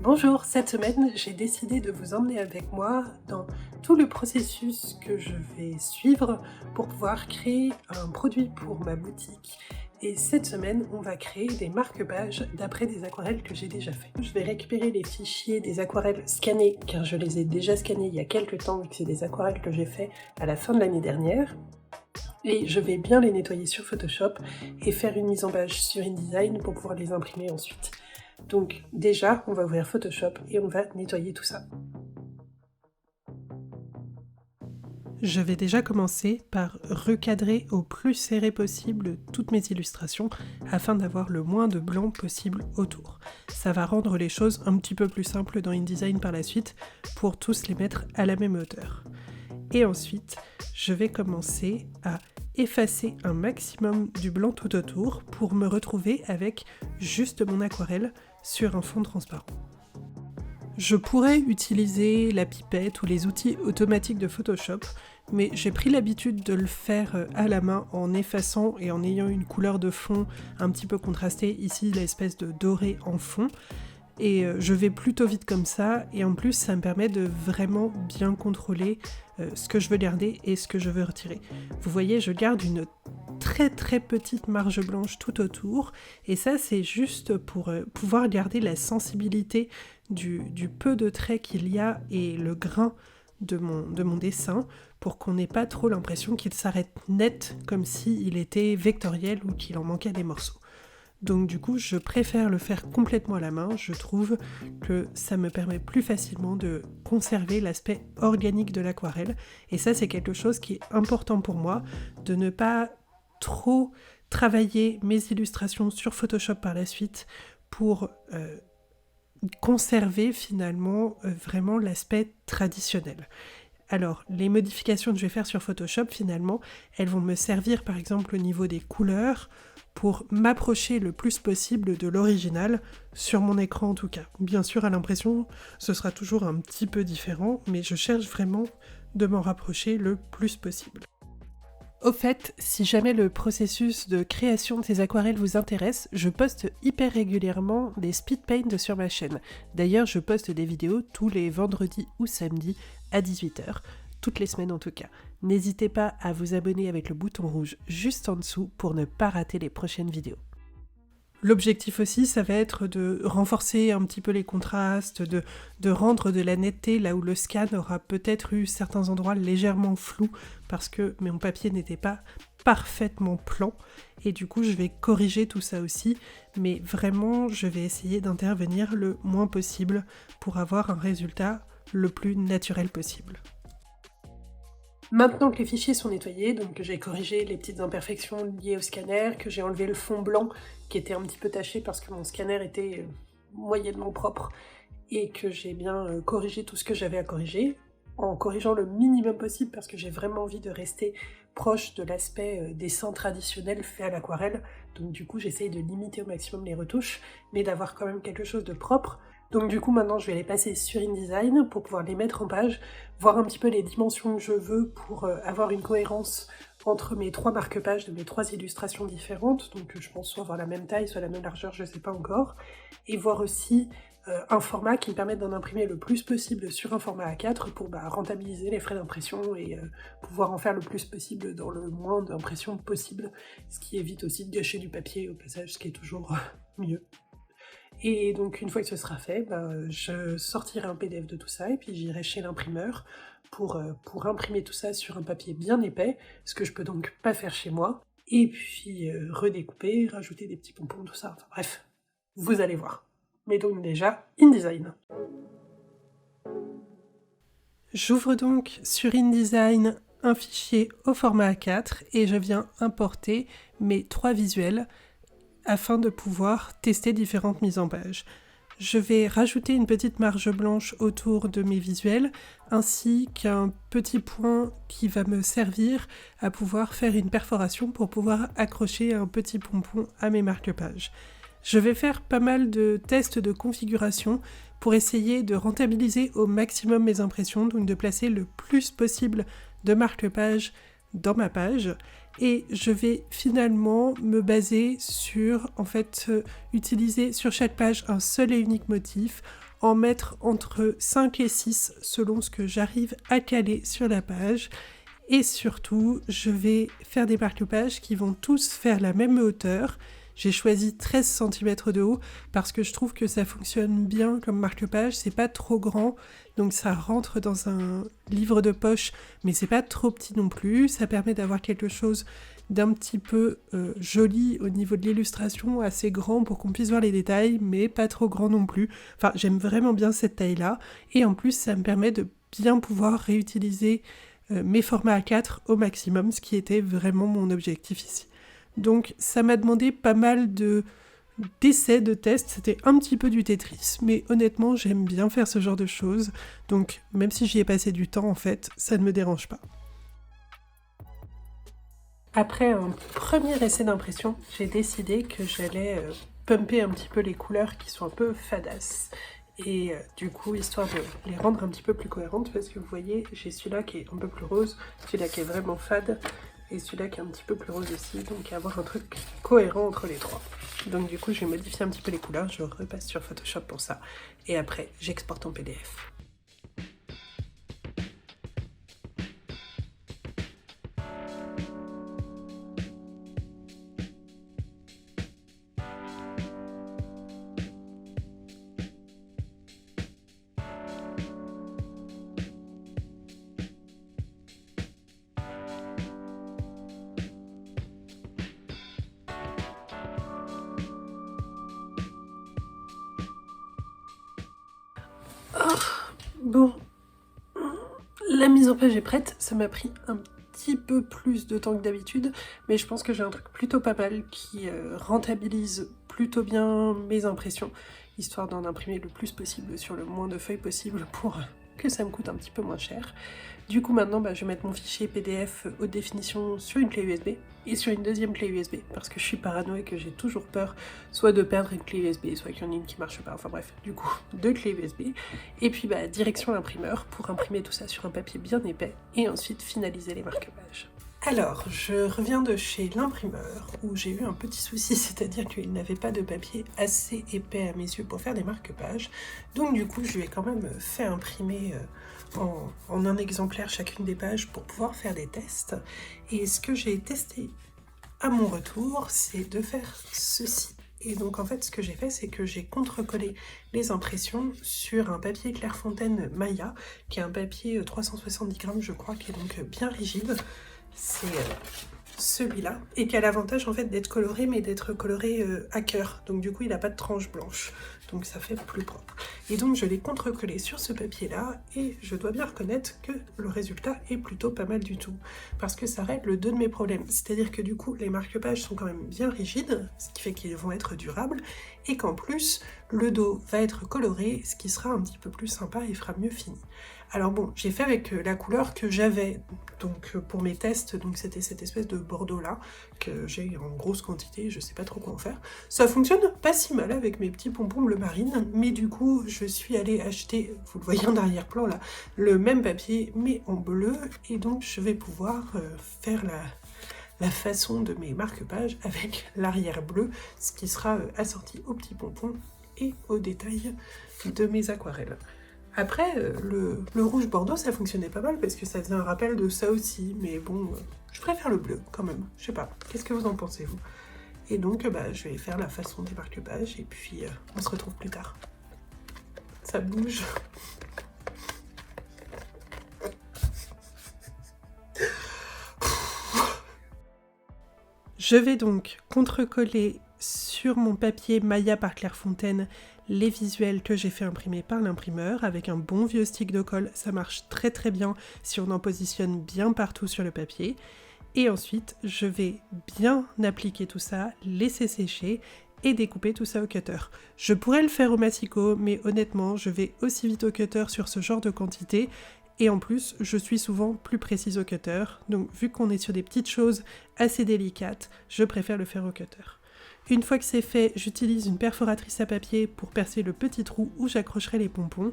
Bonjour, cette semaine j'ai décidé de vous emmener avec moi dans tout le processus que je vais suivre pour pouvoir créer un produit pour ma boutique. Et cette semaine, on va créer des marque-pages d'après des aquarelles que j'ai déjà fait. Je vais récupérer les fichiers des aquarelles scannées, car je les ai déjà scannés il y a quelques temps, vu que c'est des aquarelles que j'ai fait à la fin de l'année dernière. Et je vais bien les nettoyer sur Photoshop et faire une mise en page sur InDesign pour pouvoir les imprimer ensuite. Donc déjà, on va ouvrir Photoshop et on va nettoyer tout ça. Je vais déjà commencer par recadrer au plus serré possible toutes mes illustrations afin d'avoir le moins de blanc possible autour. Ça va rendre les choses un petit peu plus simples dans InDesign par la suite pour tous les mettre à la même hauteur. Et ensuite, je vais commencer à effacer un maximum du blanc tout autour pour me retrouver avec juste mon aquarelle sur un fond transparent. Je pourrais utiliser la pipette ou les outils automatiques de Photoshop, mais j'ai pris l'habitude de le faire à la main en effaçant et en ayant une couleur de fond un petit peu contrastée, ici l'espèce de doré en fond. Et je vais plutôt vite comme ça, et en plus ça me permet de vraiment bien contrôler ce que je veux garder et ce que je veux retirer. Vous voyez, je garde une très petite marge blanche tout autour, et ça c'est juste pour pouvoir garder la sensibilité du peu de traits qu'il y a et le grain de mon dessin, pour qu'on n'ait pas trop l'impression qu'il s'arrête net comme s'il était vectoriel ou qu'il en manquait des morceaux. Donc du coup, je préfère le faire complètement à la main. Je trouve que ça me permet plus facilement de conserver l'aspect organique de l'aquarelle. Et ça, c'est quelque chose qui est important pour moi, de ne pas trop travailler mes illustrations sur Photoshop par la suite pour conserver finalement vraiment l'aspect traditionnel. Alors, les modifications que je vais faire sur Photoshop, finalement, elles vont me servir par exemple au niveau des couleurs, pour m'approcher le plus possible de l'original, sur mon écran en tout cas. Bien sûr, à l'impression, ce sera toujours un petit peu différent, mais je cherche vraiment de m'en rapprocher le plus possible. Au fait, si jamais le processus de création de ces aquarelles vous intéresse, je poste hyper régulièrement des speed paint sur ma chaîne. D'ailleurs, je poste des vidéos tous les vendredis ou samedis à 18h. Toutes les semaines en tout cas. N'hésitez pas à vous abonner avec le bouton rouge juste en dessous pour ne pas rater les prochaines vidéos. L'objectif aussi, ça va être de renforcer un petit peu les contrastes, de rendre de la netteté là où le scan aura peut-être eu certains endroits légèrement flous parce que mon papier n'était pas parfaitement plan, et du coup je vais corriger tout ça aussi, mais vraiment je vais essayer d'intervenir le moins possible pour avoir un résultat le plus naturel possible. Maintenant que les fichiers sont nettoyés, donc que j'ai corrigé les petites imperfections liées au scanner, que j'ai enlevé le fond blanc qui était un petit peu taché parce que mon scanner était moyennement propre, et que j'ai bien corrigé tout ce que j'avais à corriger, en corrigeant le minimum possible parce que j'ai vraiment envie de rester proche de l'aspect dessin traditionnel fait à l'aquarelle, donc du coup j'essaye de limiter au maximum les retouches, mais d'avoir quand même quelque chose de propre. Donc du coup maintenant je vais les passer sur InDesign pour pouvoir les mettre en page, voir un petit peu les dimensions que je veux pour avoir une cohérence entre mes trois marque-pages de mes trois illustrations différentes, donc je pense soit avoir la même taille, soit la même largeur, je sais pas encore, et voir aussi un format qui me permette d'en imprimer le plus possible sur un format A4 pour rentabiliser les frais d'impression et pouvoir en faire le plus possible dans le moins d'impression possible, ce qui évite aussi de gâcher du papier au passage, ce qui est toujours mieux. Et donc une fois que ce sera fait, je sortirai un PDF de tout ça et puis j'irai chez l'imprimeur pour imprimer tout ça sur un papier bien épais, ce que je peux donc pas faire chez moi, et puis redécouper, rajouter des petits pompons, tout ça, enfin bref, vous allez voir. Mais donc déjà, InDesign. J'ouvre donc sur InDesign un fichier au format A4 et je viens importer mes trois visuels afin de pouvoir tester différentes mises en page. Je vais rajouter une petite marge blanche autour de mes visuels, ainsi qu'un petit point qui va me servir à pouvoir faire une perforation pour pouvoir accrocher un petit pompon à mes marque-pages. Je vais faire pas mal de tests de configuration pour essayer de rentabiliser au maximum mes impressions, donc de placer le plus possible de marque-pages dans ma page, et je vais finalement me baser sur, utiliser sur chaque page un seul et unique motif en mettre entre 5 et 6 selon ce que j'arrive à caler sur la page. Et surtout, je vais faire des marque-pages qui vont tous faire la même hauteur. J'ai choisi 13 cm de haut parce que je trouve que ça fonctionne bien comme marque-page, c'est pas trop grand, donc ça rentre dans un livre de poche, mais c'est pas trop petit non plus, ça permet d'avoir quelque chose d'un petit peu joli au niveau de l'illustration, assez grand pour qu'on puisse voir les détails, mais pas trop grand non plus. Enfin, j'aime vraiment bien cette taille-là, et en plus ça me permet de bien pouvoir réutiliser mes formats A4 au maximum, ce qui était vraiment mon objectif ici. Donc ça m'a demandé pas mal d'essais, de tests, c'était un petit peu du Tetris, mais honnêtement j'aime bien faire ce genre de choses, donc même si j'y ai passé du temps en fait, ça ne me dérange pas. Après un premier essai d'impression, j'ai décidé que j'allais pumper un petit peu les couleurs qui sont un peu fadasses. Et du coup, histoire de les rendre un petit peu plus cohérentes, parce que vous voyez, j'ai celui-là qui est un peu plus rose, celui-là qui est vraiment fade, et celui-là qui est un petit peu plus rose aussi, donc avoir un truc cohérent entre les trois. Donc du coup, je vais modifier un petit peu les couleurs, je repasse sur Photoshop pour ça, et après, j'exporte en PDF. Bon, la mise en page est prête, ça m'a pris un petit peu plus de temps que d'habitude, mais je pense que j'ai un truc plutôt pas mal qui rentabilise plutôt bien mes impressions, histoire d'en imprimer le plus possible sur le moins de feuilles possible pour que ça me coûte un petit peu moins cher. Du coup maintenant je vais mettre mon fichier PDF haute définition sur une clé USB et sur une deuxième clé USB parce que je suis parano et que j'ai toujours peur soit de perdre une clé USB, soit qu'il y en ait une qui marche pas, enfin bref, du coup 2 clés USB et puis direction l'imprimeur pour imprimer tout ça sur un papier bien épais et ensuite finaliser les marque-pages. Alors, je reviens de chez l'imprimeur où j'ai eu un petit souci, c'est-à-dire qu'il n'avait pas de papier assez épais à mes yeux pour faire des marque-pages. Donc du coup, je lui ai quand même fait imprimer en un exemplaire chacune des pages pour pouvoir faire des tests. Et ce que j'ai testé à mon retour, c'est de faire ceci. Et donc en fait, ce que j'ai fait, c'est que j'ai contre-collé les impressions sur un papier Clairefontaine Maya, qui est un papier 370 grammes, je crois, qui est donc bien rigide. C'est celui-là, et qui a l'avantage en fait d'être coloré, mais d'être coloré à cœur. Donc du coup, il n'a pas de tranche blanche, donc ça fait plus propre. Et donc je l'ai contre-collé sur ce papier-là, et je dois bien reconnaître que le résultat est plutôt pas mal du tout, parce que ça règle deux de mes problèmes. C'est-à-dire que du coup, les marque-pages sont quand même bien rigides, ce qui fait qu'ils vont être durables, et qu'en plus, le dos va être coloré, ce qui sera un petit peu plus sympa et fera mieux fini. Alors bon, j'ai fait avec la couleur que j'avais donc pour mes tests, donc c'était cette espèce de bordeaux là, que j'ai en grosse quantité, je sais pas trop quoi en faire. Ça fonctionne pas si mal avec mes petits pompons bleu marine, mais du coup je suis allée acheter, vous le voyez en arrière-plan là, le même papier mais en bleu, et donc je vais pouvoir faire la façon de mes marque-pages avec l'arrière bleu, ce qui sera assorti aux petits pompons et aux détails de mes aquarelles. Après, le rouge bordeaux, ça fonctionnait pas mal parce que ça faisait un rappel de ça aussi, mais bon, je préfère le bleu quand même, je sais pas, qu'est-ce que vous en pensez vous? Et donc, je vais faire la façon des marque-pages et puis on se retrouve plus tard. Ça bouge. Je vais donc contre-coller sur mon papier Maya par Clairefontaine les visuels que j'ai fait imprimer par l'imprimeur avec un bon vieux stick de colle. Ça marche très très bien si on en positionne bien partout sur le papier. Et ensuite, je vais bien appliquer tout ça, laisser sécher et découper tout ça au cutter. Je pourrais le faire au massicot, mais honnêtement, je vais aussi vite au cutter sur ce genre de quantité. Et en plus, je suis souvent plus précise au cutter, donc vu qu'on est sur des petites choses assez délicates, je préfère le faire au cutter. Une fois que c'est fait, j'utilise une perforatrice à papier pour percer le petit trou où j'accrocherai les pompons,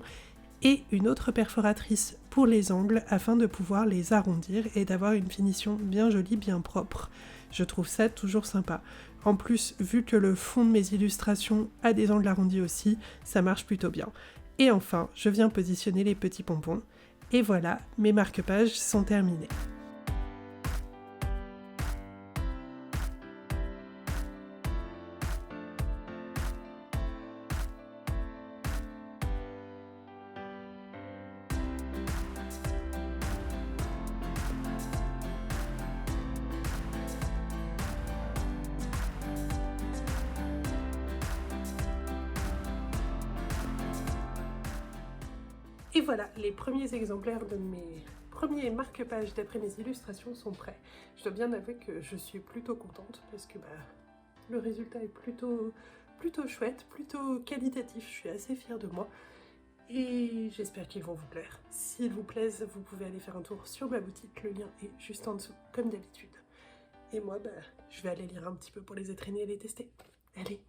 et une autre perforatrice pour les angles afin de pouvoir les arrondir et d'avoir une finition bien jolie, bien propre. Je trouve ça toujours sympa. En plus, vu que le fond de mes illustrations a des angles arrondis aussi, ça marche plutôt bien. Et enfin, je viens positionner les petits pompons. Et voilà, mes marque-pages sont terminés. Et voilà, les premiers exemplaires de mes premiers marque-pages d'après mes illustrations sont prêts. Je dois bien avouer que je suis plutôt contente parce que le résultat est plutôt chouette, plutôt qualitatif, je suis assez fière de moi. Et j'espère qu'ils vont vous plaire. S'ils vous plaisent, vous pouvez aller faire un tour sur ma boutique, le lien est juste en dessous, comme d'habitude. Et moi, je vais aller lire un petit peu pour les étraîner et les tester. Allez,